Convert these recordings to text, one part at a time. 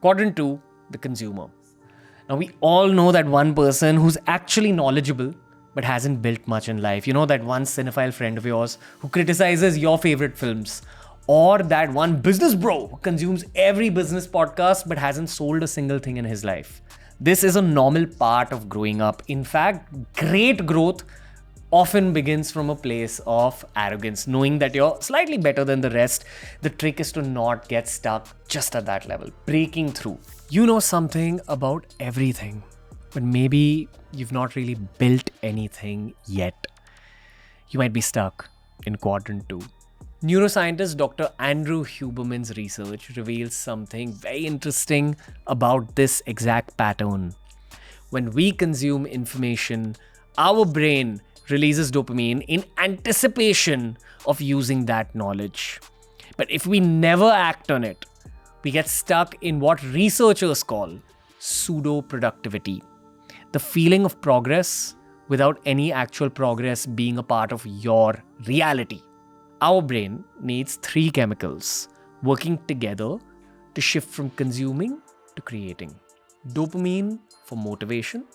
Quadrant 2, the consumer. Now, we all know that one person who's actually knowledgeable but hasn't built much in life. You know, that one cinephile friend of yours who criticizes your favorite films. Or that one business bro who consumes every business podcast but hasn't sold a single thing in his life. This is a normal part of growing up. In fact, great growth often begins from a place of arrogance, knowing that you're slightly better than the rest. The trick is to not get stuck just at that level, breaking through. You know something about everything, but maybe you've not really built anything yet. You might be stuck in quadrant 2. Neuroscientist Dr. Andrew Huberman's research reveals something very interesting about this exact pattern. When we consume information, our brain releases dopamine in anticipation of using that knowledge. But if we never act on it, we get stuck in what researchers call pseudo-productivity. The feeling of progress without any actual progress being a part of your reality. Our brain needs 3 chemicals working together to shift from consuming to creating. Dopamine for motivation,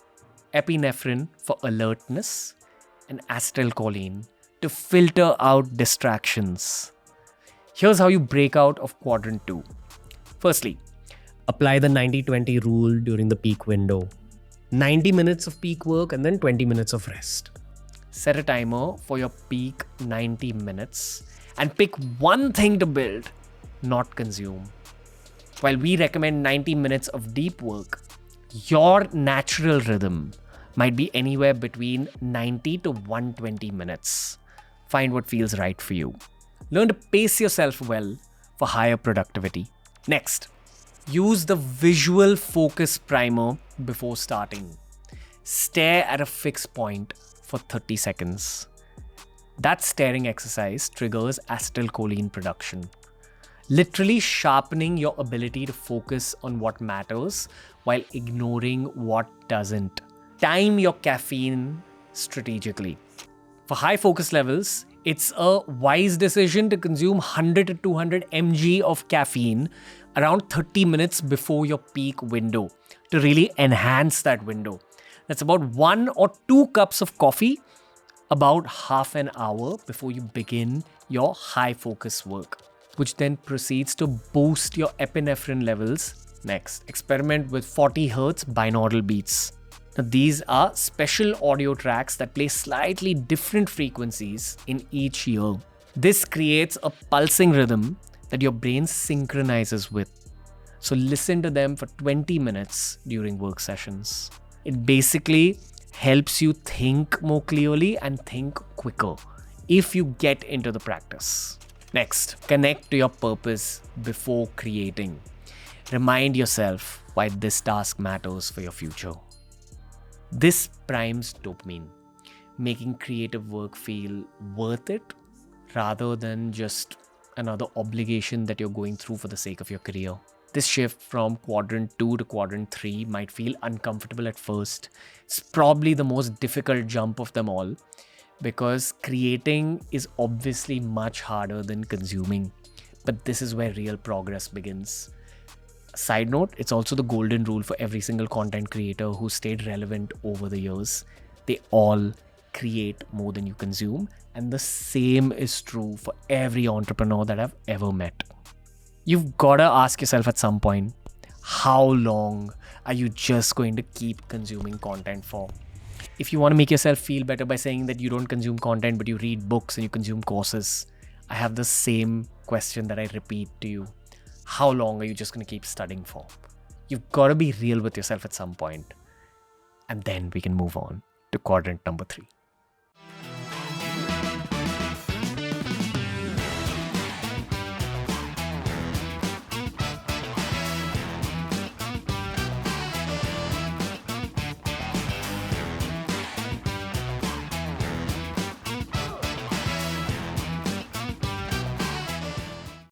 epinephrine for alertness, and acetylcholine to filter out distractions. Here's how you break out of quadrant 2. Firstly, apply the 90-20 rule during the peak window. 90 minutes of peak work and then 20 minutes of rest. Set a timer for your peak 90 minutes and pick one thing to build, not consume. While we recommend 90 minutes of deep work, your natural rhythm might be anywhere between 90 to 120 minutes. Find what feels right for you. Learn to pace yourself well for higher productivity. Next, use the visual focus primer before starting. Stare at a fixed point for 30 seconds. That staring exercise triggers acetylcholine production, literally sharpening your ability to focus on what matters while ignoring what doesn't. Time your caffeine strategically. For high focus levels, it's a wise decision to consume 100 to 200 mg of caffeine around 30 minutes before your peak window to really enhance that window. That's about 1 or 2 cups of coffee about half an hour before you begin your high focus work, which then proceeds to boost your epinephrine levels. Next, experiment with 40 Hz binaural beats. Now, these are special audio tracks that play slightly different frequencies in each ear. This creates a pulsing rhythm that your brain synchronizes with. So listen to them for 20 minutes during work sessions. It basically helps you think more clearly and think quicker if you get into the practice. Next, connect to your purpose before creating. Remind yourself why this task matters for your future. This primes dopamine, making creative work feel worth it rather than just another obligation that you're going through for the sake of your career. This shift from quadrant 2 to quadrant 3 might feel uncomfortable at first. It's probably the most difficult jump of them all because creating is obviously much harder than consuming. But this is where real progress begins. Side note, it's also the golden rule for every single content creator who stayed relevant over the years. They all create more than you consume, and the same is true for every entrepreneur that I've ever met. You've gotta ask yourself at some point, how long are you just going to keep consuming content for? If you want to make yourself feel better by saying that you don't consume content but you read books and you consume courses, I have the same question that I repeat to you. How long are you just going to keep studying for? You've got to be real with yourself at some point. And then we can move on to quadrant number 3.